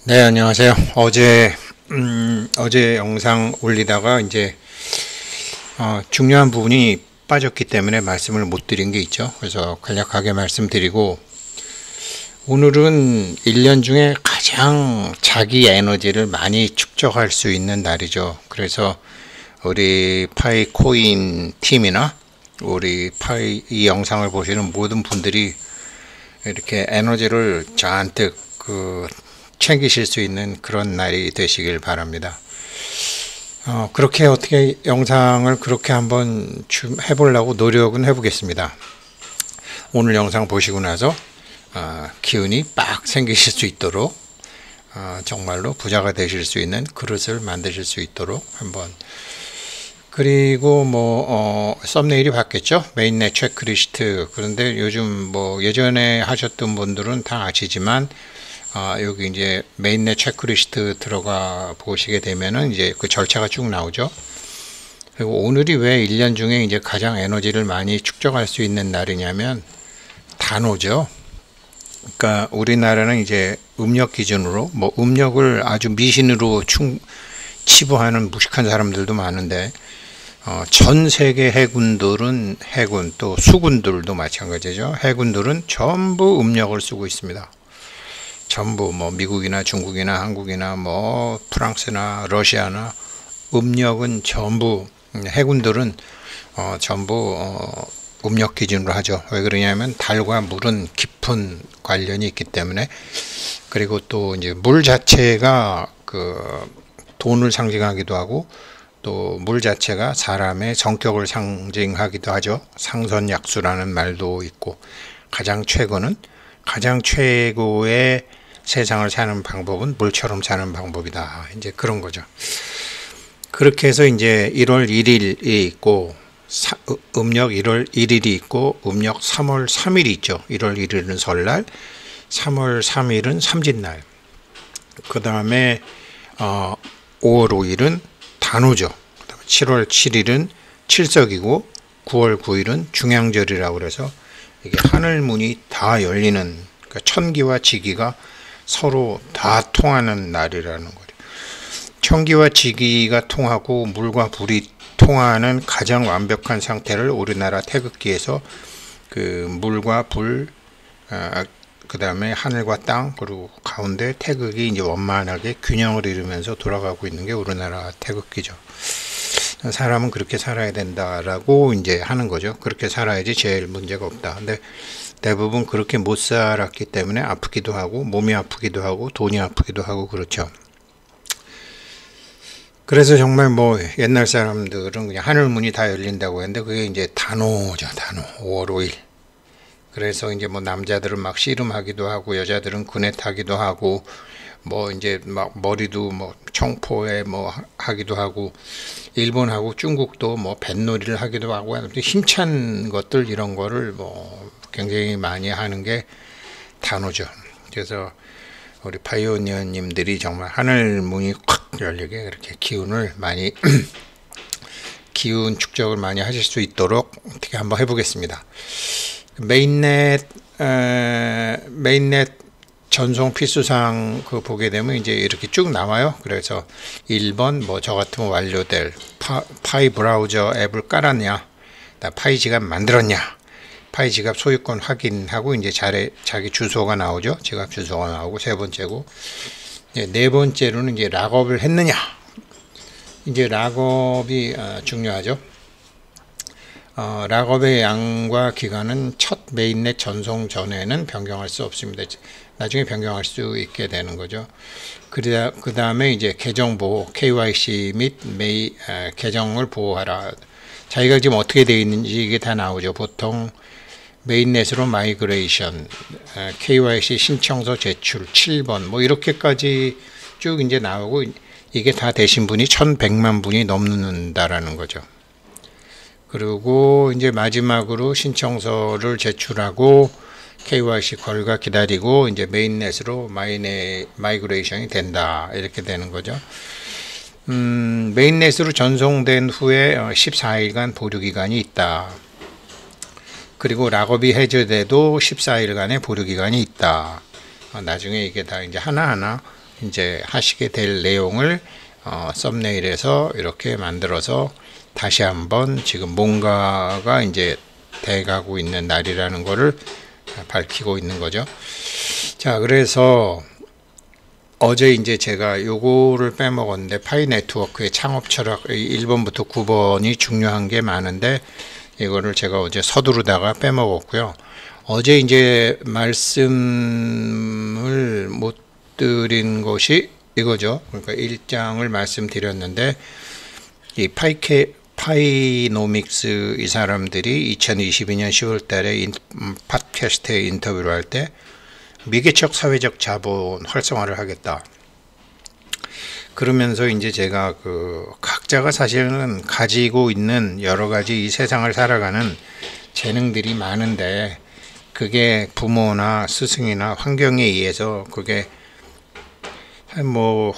네, 안녕하세요. 어제 영상 올리다가 이제 중요한 부분이 빠졌기 때문에 말씀을 못 드린 게 있죠. 그래서 간략하게 말씀드리고, 오늘은 1년 중에 가장 자기 에너지를 많이 축적할 수 있는 날이죠. 그래서 우리 파이코인 팀이나 우리 파이 이 영상을 보시는 모든 분들이 이렇게 에너지를 잔뜩 챙기실 수 있는 그런 날이 되시길 바랍니다. 그렇게 어떻게 영상을 그렇게 한번 좀 해보려고 노력은 해보겠습니다. 오늘 영상 보시고 나서 기운이 빡 생기실 수 있도록, 정말로 부자가 되실 수 있는 그릇을 만드실 수 있도록 한번. 그리고 썸네일이 바뀌었죠. 메인넷 체크리스트. 그런데 요즘 예전에 하셨던 분들은 다 아시지만, 여기 이제 메인넷 체크리스트 들어가 보시게 되면은 이제 그 절차가 쭉 나오죠. 그리고 오늘이 왜 1년 중에 이제 가장 에너지를 많이 축적할 수 있는 날이냐면 단오죠. 그러니까 우리나라는 이제 음력 기준으로 음력을 아주 미신으로 치부하는 무식한 사람들도 많은데, 전 세계 해군 또 수군들도 마찬가지죠. 해군들은 전부 음력을 쓰고 있습니다. 전부 미국이나 중국이나 한국이나 프랑스나 러시아나 음력은 전부, 해군들은 전부 음력 기준으로 하죠. 왜 그러냐면 달과 물은 깊은 관련이 있기 때문에. 그리고 또 이제 물 자체가 돈을 상징하기도 하고, 또 물 자체가 사람의 성격을 상징하기도 하죠. 상선약수라는 말도 있고, 가장 최고의 세상을 사는 방법은 물처럼 사는 방법이다. 이제 그런 거죠. 그렇게 해서 이제 1월 1일이 있고, 음력 1월 1일이 있고, 음력 3월 3일이 있죠. 1월 1일은 설날, 3월 3일은 삼진날. 그 다음에 5월 5일은 단오죠. 7월 7일은 칠석이고, 9월 9일은 중양절이라고 그래서 이게 하늘문이 다 열리는, 그러니까 천기와 지기가 서로 다 통하는 날이라는 거죠. 천기와 지기가 통하고 물과 불이 통하는 가장 완벽한 상태를 우리나라 태극기에서 물과 불, 그 다음에 하늘과 땅, 그리고 가운데 태극이 이제 원만하게 균형을 이루면서 돌아가고 있는 게 우리나라 태극기죠. 사람은 그렇게 살아야 된다라고 이제 하는 거죠. 그렇게 살아야지 제일 문제가 없다. 근데 대부분 그렇게 못 살았기 때문에 아프기도 하고, 몸이 아프기도 하고, 돈이 아프기도 하고, 그렇죠. 그래서 정말 옛날 사람들은 그냥 하늘문이 다 열린다고 했는데, 그게 이제 단오죠. 단오. 5월 5일. 그래서 이제 남자들은 막 씨름하기도 하고, 여자들은 그네 타기도 하고, 이제 머리도 청포에 하기도 하고, 일본하고 중국도 뱃놀이를 하기도 하고, 힘찬 것들, 이런 거를 굉장히 많이 하는 게 단오죠. 그래서 우리 파이오니어님들이 정말 하늘 문이 확 열리게 그렇게 기운을 많이 기운 축적을 많이 하실 수 있도록 어떻게 한번 해보겠습니다. 메인넷 전송 필수사항 보게 되면 이제 이렇게 쭉 나와요. 그래서 1번 저 같으면 완료될 파이 브라우저 앱을 깔았냐, 파이 지갑 만들었냐, 파이 지갑 소유권 확인하고 이제 자기 주소가 나오죠. 지갑 주소가 나오고, 세 번째고, 네 번째로는 이제 락업을 했느냐. 이제 락업이 중요하죠. 락업의 양과 기간은 첫 메인넷 전송 전에는 변경할 수 없습니다. 나중에 변경할 수 있게 되는 거죠. 그 다음에 이제 계정 보호, KYC 및 계정을 보호하라. 자기가 지금 어떻게 되어 있는지 이게 다 나오죠. 보통 메인넷으로 마이그레이션, KYC 신청서 제출 7번 이렇게까지 쭉 이제 나오고, 이게 다 되신 분이 1100만 분이 넘는다라는 거죠. 그리고 이제 마지막으로 신청서를 제출하고 KYC 결과 기다리고 이제 메인넷으로 마이그레이션이 된다, 이렇게 되는 거죠. 메인넷으로 전송된 후에 14일간 보류기간이 있다. 그리고 락업이 해제돼도 14일간의 보류기간이 있다. 나중에 이게 다 이제 하나하나 이제 하시게 될 내용을 썸네일에서 이렇게 만들어서 다시 한번 지금 뭔가가 이제 돼가고 있는 날이라는 거를 밝히고 있는 거죠. 자, 그래서 어제 이제 제가 요거를 빼먹었는데, 파이 네트워크의 창업 철학 1번부터 9번이 중요한 게 많은데 이거를 제가 어제 서두르다가 빼먹었고요. 어제 이제 말씀을 못 드린 것이 이거죠. 그러니까 1장을 말씀드렸는데, 이 파이노믹스 이 사람들이 2022년 10월 달에 팟캐스트에 인터뷰를 할 때 미개척 사회적 자본 활성화를 하겠다. 그러면서 이제 제가 각자가 사실은 가지고 있는 여러 가지 이 세상을 살아가는 재능들이 많은데, 그게 부모나 스승이나 환경에 의해서 그게 뭐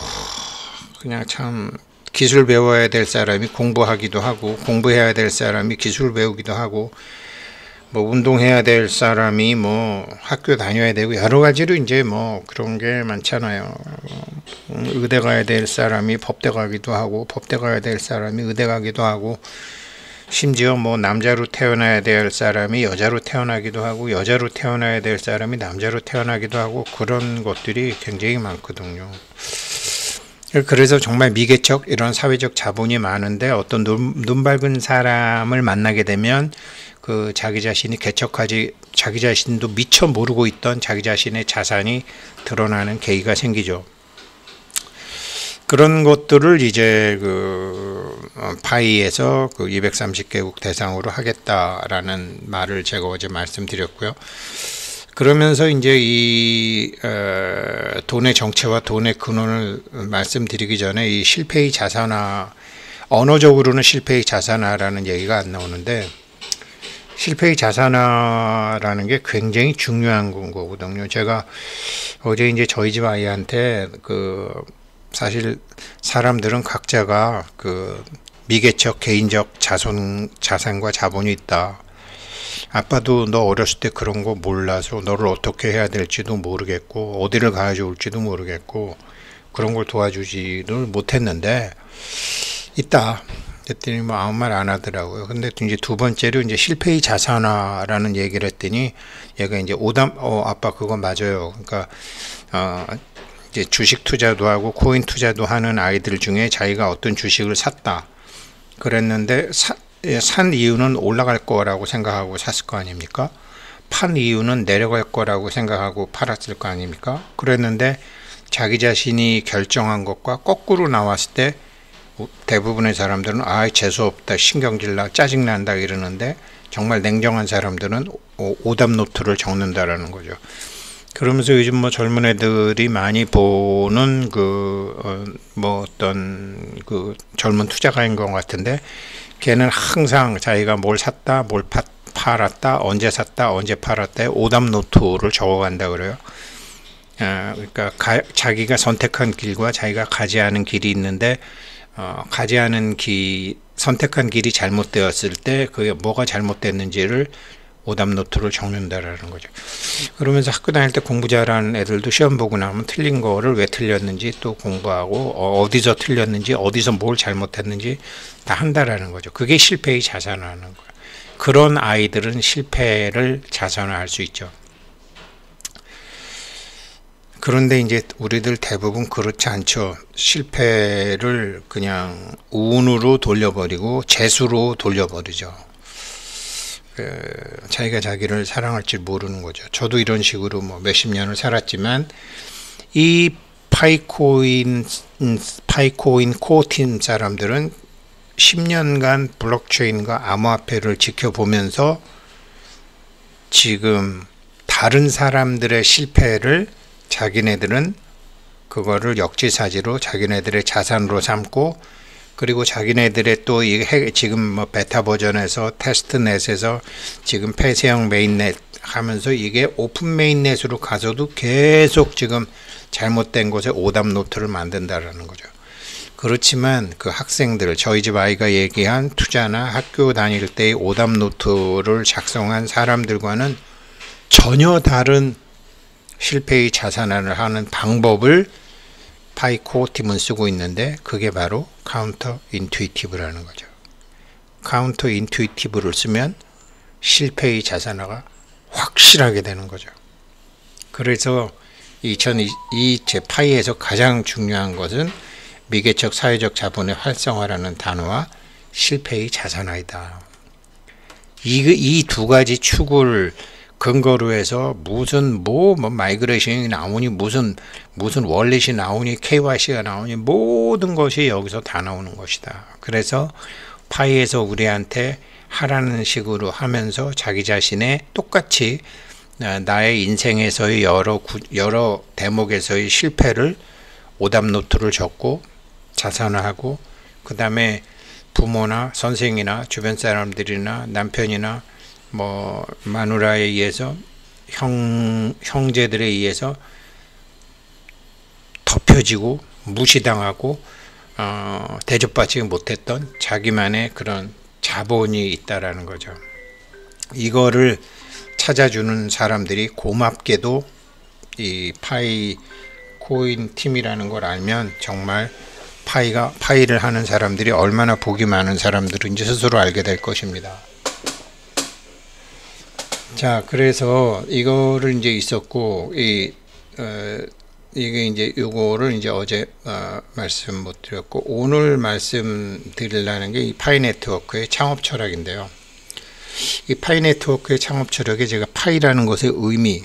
그냥 참 기술 배워야 될 사람이 공부하기도 하고, 공부해야 될 사람이 기술 배우기도 하고, 뭐 운동해야 될 사람이 뭐 학교 다녀야 되고, 여러 가지로 이제 뭐 그런 게 많잖아요. 의대 가야 될 사람이 법대 가기도 하고, 법대 가야 될 사람이 의대 가기도 하고, 심지어 뭐 남자로 태어나야 될 사람이 여자로 태어나기도 하고, 여자로 태어나야 될 사람이 남자로 태어나기도 하고, 그런 것들이 굉장히 많거든요. 그래서 정말 미개척 이런 사회적 자본이 많은데, 어떤 눈 밝은 사람을 만나게 되면 자기 자신이 개척하지, 자기 자신도 미처 모르고 있던 자기 자신의 자산이 드러나는 계기가 생기죠. 그런 것들을 이제 파이에서 230개국 대상으로 하겠다라는 말을 제가 어제 말씀드렸고요. 그러면서 이제 이 돈의 정체와 돈의 근원을 말씀드리기 전에 이 실패의 자산화, 언어적으로는 실패의 자산화라는 얘기가 안 나오는데, 실패의 자산화라는 게 굉장히 중요한 거거든요. 제가 어제 이제 저희 집 아이한테 사실 사람들은 각자가 미개척 개인적 자산과 자본이 있다. 아빠도 너 어렸을 때 그런 거 몰라서 너를 어떻게 해야 될지도 모르겠고, 어디를 가야 좋을지도 모르겠고, 그런 걸 도와주지를 못했는데 있다. 그랬더니 뭐 아무 말 안 하더라고요. 근데 이제 두 번째로 이제 실패의 자산화라는 얘기를 했더니 얘가 이제 아빠 그거 맞아요. 그러니까 이제 주식 투자도 하고 코인 투자도 하는 아이들 중에 자기가 어떤 주식을 샀다. 그랬는데 산 이유는 올라갈 거라고 생각하고 샀을 거 아닙니까? 판 이유는 내려갈 거라고 생각하고 팔았을 거 아닙니까? 그랬는데 자기 자신이 결정한 것과 거꾸로 나왔을 때 대부분의 사람들은 재수없다, 신경질나, 짜증난다 이러는데, 정말 냉정한 사람들은 오답 노트를 적는다라는 거죠. 그러면서 요즘 뭐 젊은 애들이 많이 보는 어떤 젊은 투자가인 것 같은데, 걔는 항상 자기가 뭘 샀다, 뭘 팔았다, 언제 샀다, 언제 팔았다에 오답 노트를 적어간다 그래요. 그러니까 자기가 선택한 길과 자기가 가지 않은 길이 있는데, 선택한 길이 잘못되었을 때 그게 뭐가 잘못됐는지를 오답 노트를 적는다라는 거죠. 그러면서 학교 다닐 때 공부 잘하는 애들도 시험 보고 나면 틀린 거를 왜 틀렸는지 또 공부하고, 어디서 틀렸는지, 어디서 뭘 잘못했는지 다 한다라는 거죠. 그게 실패의 자산화하는 거예요. 그런 아이들은 실패를 자산화할 수 있죠. 그런데 이제 우리들 대부분 그렇지 않죠. 실패를 그냥 운으로 돌려버리고 재수로 돌려버리죠. 자기가 자기를 사랑할 줄 모르는 거죠. 저도 이런 식으로 뭐 몇십 년을 살았지만, 이 파이코인 코어팀 사람들은 10년간 블록체인과 암호화폐를 지켜보면서 지금 다른 사람들의 실패를 자기네들은 그거를 역지사지로 자기네들의 자산으로 삼고, 그리고 자기네들의 또 지금 뭐 베타 버전에서 테스트넷에서 지금 폐쇄형 메인넷 하면서 이게 오픈 메인넷으로 가서도 계속 지금 잘못된 곳에 오답 노트를 만든다라는 거죠. 그렇지만 그 학생들, 저희 집 아이가 얘기한 투자나 학교 다닐 때의 오답 노트를 작성한 사람들과는 전혀 다른 실패의 자산화를 하는 방법을 파이 코어 팀은 쓰고 있는데 그게 바로 카운터 인투이티브라는 거죠. 카운터 인투이티브를 쓰면 실패의 자산화가 확실하게 되는 거죠. 그래서 제 파이에서 가장 중요한 것은 미개척 사회적 자본의 활성화라는 단어와 실패의 자산화이다. 이 두 가지 축을 근거로 해서 무슨 마이그레이션이 나오니 무슨 월렛이 나오니 KYC가 나오니 모든 것이 여기서 다 나오는 것이다. 그래서 파이에서 우리한테 하라는 식으로 하면서 자기 자신의 똑같이 나의 인생에서의 여러 대목에서의 실패를 오답 노트를 적고 자산화하고, 그 다음에 부모나 선생이나 주변 사람들이나 남편이나 마누라에 의해서 형제들에 의해서 덮여지고 무시당하고 대접받지 못했던 자기만의 그런 자본이 있다라는 거죠. 이거를 찾아주는 사람들이 고맙게도 이 파이 코인 팀이라는 걸 알면 정말 파이를 하는 사람들이 얼마나 복이 많은 사람들인지 스스로 알게 될 것입니다. 자, 그래서 이거를 이제 있었고, 이게 이제 요거를 이제 어제 말씀 못 드렸고, 오늘 말씀드리려는 게 이 파이 네트워크의 창업 철학인데요. 이 파이 네트워크의 창업 철학에 제가 파이라는 것의 의미,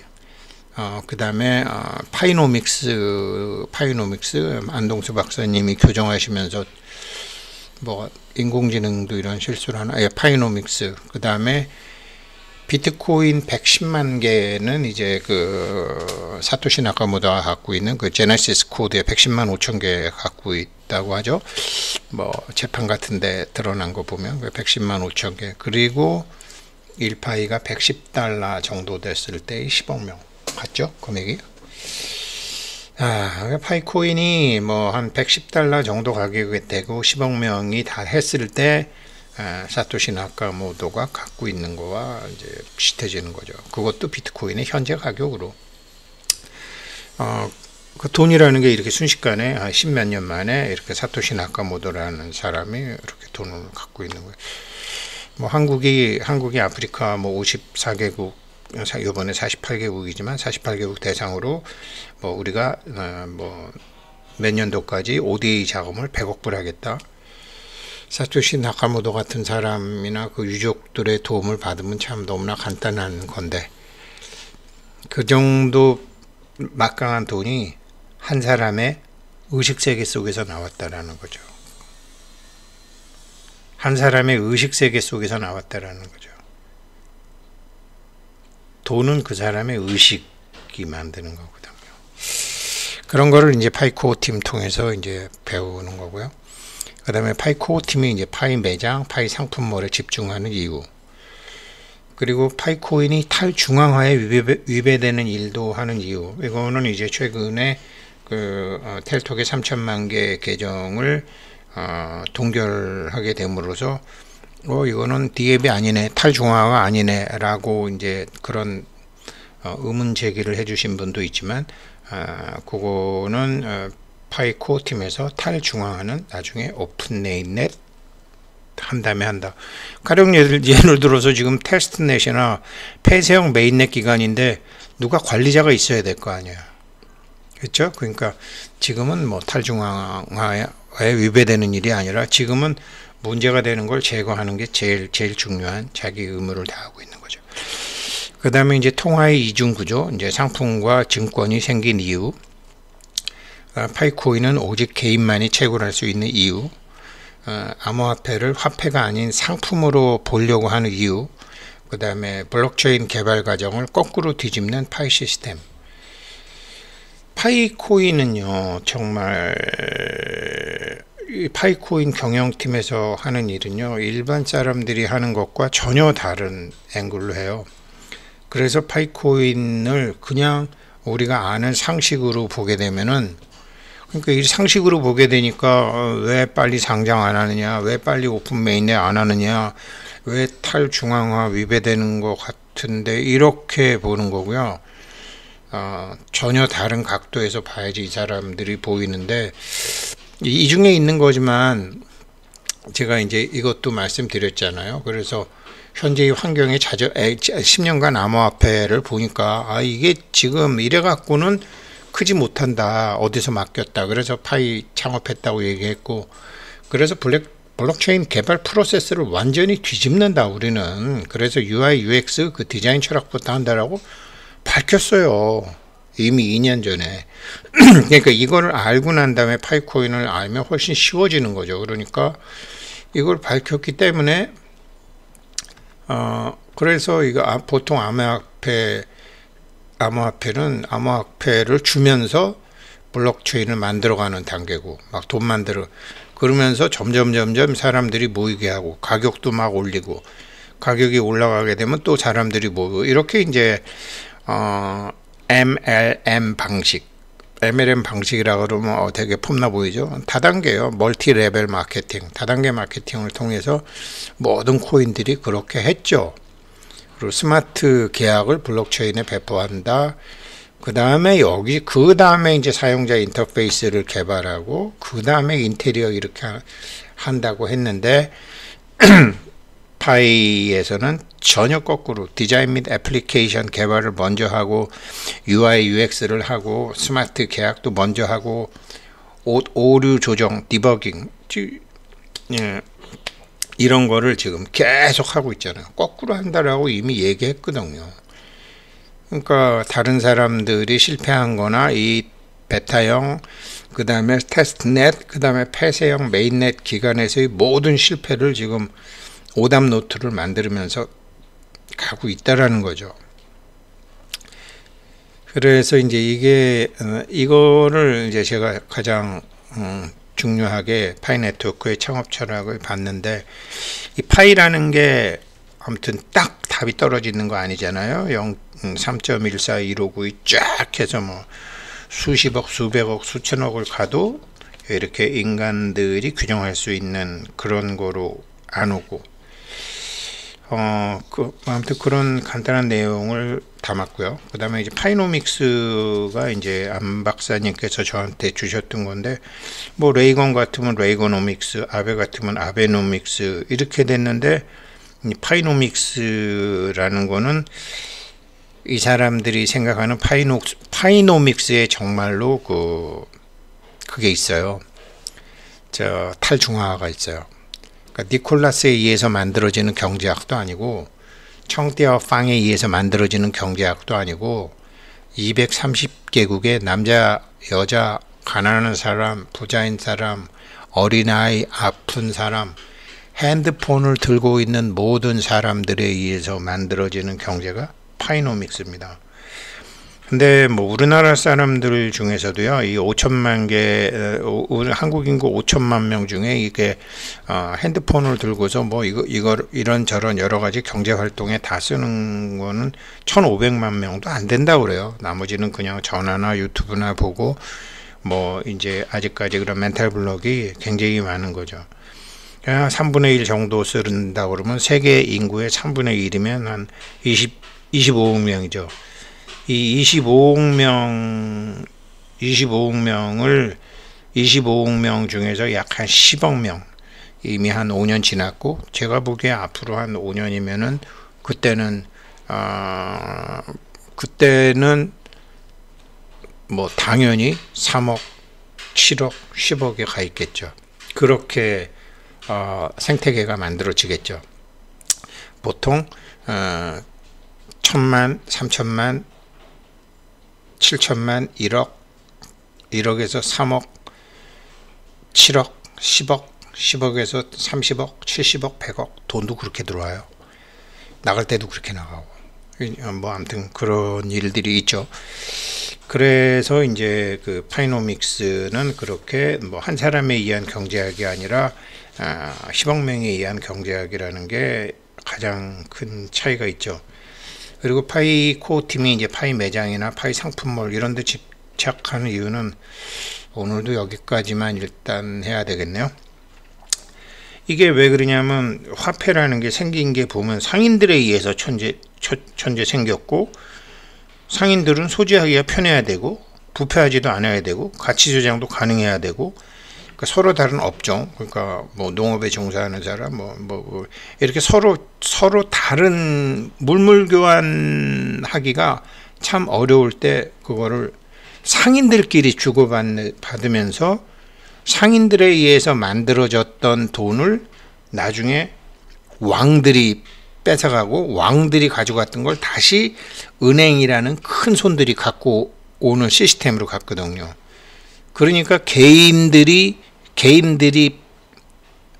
그 다음에 파이노믹스 안동수 박사님이 교정하시면서 인공지능도 이런 실수를 하나, 파이노믹스, 그 다음에 비트코인 110만 개는 이제 그 사토시 나카모토가 갖고 있는 그 제네시스 코드에 110만 5천 개 갖고 있다고 하죠. 재판 같은데 드러난 거 보면 110만 5천 개, 그리고 1파이가 110달러 정도 됐을 때 10억 명 같죠, 금액이. 파이코인이 한 110달러 정도 가격이 되고 10억 명이 다 했을 때 사토시 나카모토가 갖고 있는 거와 이제 비슷해지는 거죠. 그것도 비트코인의 현재 가격으로. 그 돈이라는 게 이렇게 순식간에 10몇 년 만에 이렇게 사토시 나카모토라는 사람이 이렇게 돈을 갖고 있는 거예요. 한국이 아프리카 54개국, 이번에 48개국이지만 48개국 대상으로 우리가 몇 년도까지 ODA 자금을 100억 불 하겠다. 사토시 나카모토 같은 사람이나 그 유족들의 도움을 받으면 참 너무나 간단한 건데, 그 정도 막강한 돈이 한 사람의 의식세계 속에서 나왔다라는 거죠. 한 사람의 의식세계 속에서 나왔다라는 거죠. 돈은 그 사람의 의식이 만드는 거거든요. 그런 거를 이제 파이코어 팀 통해서 이제 배우는 거고요. 그 다음에 파이코어 팀이 이제 파이 매장, 파이 상품몰에 집중하는 이유, 그리고 파이코인이 탈중앙화에 위배되는 일도 하는 이유, 이거는 이제 최근에 그 텔톡의 3천만 개 계정을 동결하게 됨으로써 이거는 디앱이 아니네, 탈중앙화가 아니네 라고 이제 그런 의문 제기를 해주신 분도 있지만, 그거는 파이코어 팀에서 탈중앙화는 나중에 오픈 네임넷 한 다음에 한다. 가령 예를 들어서 지금 테스트넷이나 폐쇄형 메인넷 기간인데 누가 관리자가 있어야 될 거 아니에요. 그렇죠? 그러니까 지금은 탈중앙화에 위배되는 일이 아니라 지금은 문제가 되는 걸 제거하는 게 제일 중요한 자기 의무를 다하고 있는 거죠. 그 다음에 이제 통화의 이중 구조, 이제 상품과 증권이 생긴 이유, 파이코인은 오직 개인만이 채굴할 수 있는 이유, 암호화폐를 화폐가 아닌 상품으로 보려고 하는 이유, 그 다음에 블록체인 개발 과정을 거꾸로 뒤집는 파이 시스템. 파이코인은요, 정말 이 파이코인 경영팀에서 하는 일은요, 일반 사람들이 하는 것과 전혀 다른 앵글로 해요. 그래서 파이코인을 그냥 우리가 아는 상식으로 보게 되면은, 그러니까 이 상식으로 보게 되니까 왜 빨리 상장 안 하느냐, 왜 빨리 오픈 메인넷 안 하느냐, 왜 탈중앙화 위배되는 것 같은데, 이렇게 보는 거고요. 전혀 다른 각도에서 봐야지 이 사람들이 보이는데, 이 중에 있는 거지만 제가 이제 이것도 말씀드렸잖아요. 그래서 현재의 환경에 10년간 암호화폐를 보니까 이게 지금 이래 갖고는 크지 못한다, 어디서 맡겼다, 그래서 파이 창업했다고 얘기했고, 그래서 블록체인 개발 프로세스를 완전히 뒤집는다 우리는. 그래서 UI UX 그 디자인 철학부터 한다라고 밝혔어요, 이미 2년 전에. 그러니까 이거를 알고 난 다음에 파이코인을 알면 훨씬 쉬워지는 거죠. 그러니까 이걸 밝혔기 때문에 그래서 이거 보통 암호화폐를 주면서 블록체인을 만들어가는 단계고, 막 돈 그러면서 점점 사람들이 모이게 하고, 가격도 막 올리고, 가격이 올라가게 되면 또 사람들이 모이고, 이렇게 이제 MLM 방식이라 그러면 되게 폼나 보이죠. 다단계요. 멀티 레벨 마케팅, 다단계 마케팅을 통해서 모든 코인들이 그렇게 했죠. 그리고 스마트 계약을 블록체인에 배포한다. 그 다음에 이제 사용자 인터페이스를 개발하고, 그 다음에 인테리어 이렇게 한다고 했는데, 파이에서는 전혀 거꾸로 디자인 및 애플리케이션 개발을 먼저 하고, UI UX를 하고, 스마트 계약도 먼저 하고, 오류 조정, 디버깅, 이런 거를 지금 계속 하고 있잖아요. 거꾸로 한다라고 이미 얘기했거든요. 그러니까 다른 사람들이 실패한 거나 이 베타형, 그 다음에 테스트넷, 그 다음에 폐쇄형 메인넷 기간에서의 모든 실패를 지금 오답 노트를 만들면서 가고 있다라는 거죠. 그래서 이제 이거를 이제 제가 가장 중요하게 파이 네트워크의 창업 철학을 봤는데, 이 파이라는 게 아무튼 딱 답이 떨어지는 거 아니잖아요. 3.14159이 쫙 해서 뭐 수십억, 수백억, 수천억을 가도 이렇게 인간들이 규정할 수 있는 그런 거로 안 오고, 아무튼 그런 간단한 내용을 담았고요. 그 다음에 이제 파이노믹스가 이제 안 박사님께서 저한테 주셨던 건데, 뭐 레이건 같으면 레이거노믹스, 아베 같으면 아베노믹스 이렇게 됐는데, 이 파이노믹스라는 거는 이 사람들이 생각하는 파이노믹스에 정말로 그게 있어요. 탈중화가 있어요. 그러니까 니콜라스에 의해서 만들어지는 경제학도 아니고, 청띠와 팡에 의해서 만들어지는 경제학도 아니고, 230개국의 남자, 여자, 가난한 사람, 부자인 사람, 어린아이, 아픈 사람, 핸드폰을 들고 있는 모든 사람들에 의해서 만들어지는 경제가 파이노믹스입니다. 근데 뭐 우리나라 사람들 중에서도요, 이 5천만 개, 한국 인구 5천만 명 중에 이게 핸드폰을 들고서 뭐 이런저런 여러 가지 경제 활동에 다 쓰는 거는 1,500만 명도 안 된다고 그래요. 나머지는 그냥 전화나 유튜브나 보고, 뭐 이제 아직까지 그런 멘탈 블록이 굉장히 많은 거죠. 3분의 1 정도 쓴다 그러면 세계 인구의 3분의 1이면 한 25억 명이죠. 이 25억 명 중에서 약 한 10억 명, 이미 한 5년 지났고, 제가 보기에 앞으로 한 5년이면은 그때는 뭐 당연히 3억, 7억, 10억에 가 있겠죠. 그렇게 생태계가 만들어지겠죠. 보통 1,000만, 3천만, 7천만, 1억, 1억에서 3억, 7억, 10억, 10억에서 30억, 70억, 100억, 돈도 그렇게 들어와요. 나갈 때도 그렇게 나가고, 뭐 아무튼 그런 일들이 있죠. 그래서 이제 그 파이노믹스는 그렇게 뭐 한 사람에 의한 경제학이 아니라 10억 명에 의한 경제학이라는 게 가장 큰 차이가 있죠. 그리고 파이 코어 팀이 이제 파이 매장이나 파이 상품몰 이런 데 집착하는 이유는, 오늘도 여기까지만 일단 해야 되겠네요. 이게 왜 그러냐면, 화폐라는 게 생긴 게 보면 상인들에 의해서 천재 생겼고, 상인들은 소지하기가 편해야 되고 부패하지도 않아야 되고 가치 조장도 가능해야 되고, 그러니까 서로 다른 업종, 그러니까 뭐 농업에 종사하는 사람 이렇게 서로 다른 물물 교환하기가 참 어려울 때 그거를 상인들끼리 주고받으면서 상인들에 의해서 만들어졌던 돈을 나중에 왕들이 뺏어가고 왕들이 가져갔던 걸 다시 은행이라는 큰 손들이 갖고 오는 시스템으로 갔거든요. 그러니까 개인들이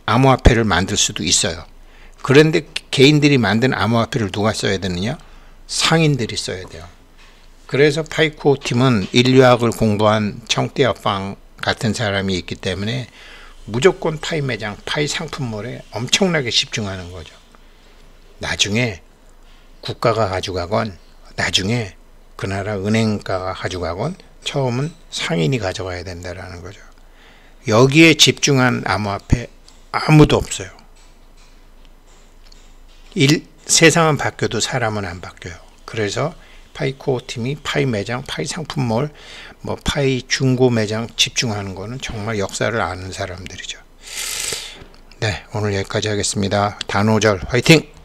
암호화폐를 만들 수도 있어요. 그런데 개인들이 만든 암호화폐를 누가 써야 되느냐? 상인들이 써야 돼요. 그래서 파이코 팀은 인류학을 공부한 청대업방 같은 사람이 있기 때문에 무조건 파이 매장, 파이 상품몰에 엄청나게 집중하는 거죠. 나중에 국가가 가져가건 나중에 그 나라 은행가가 가져가건 처음은 상인이 가져가야 된다라는 거죠. 여기에 집중한 암호화폐 아무도 없어요. 세상은 바뀌어도 사람은 안 바뀌어요. 그래서 파이코 팀이 파이 매장, 파이 상품몰, 파이 중고 매장 집중하는 거는 정말 역사를 아는 사람들이죠. 네, 오늘 여기까지 하겠습니다. 단오절 화이팅!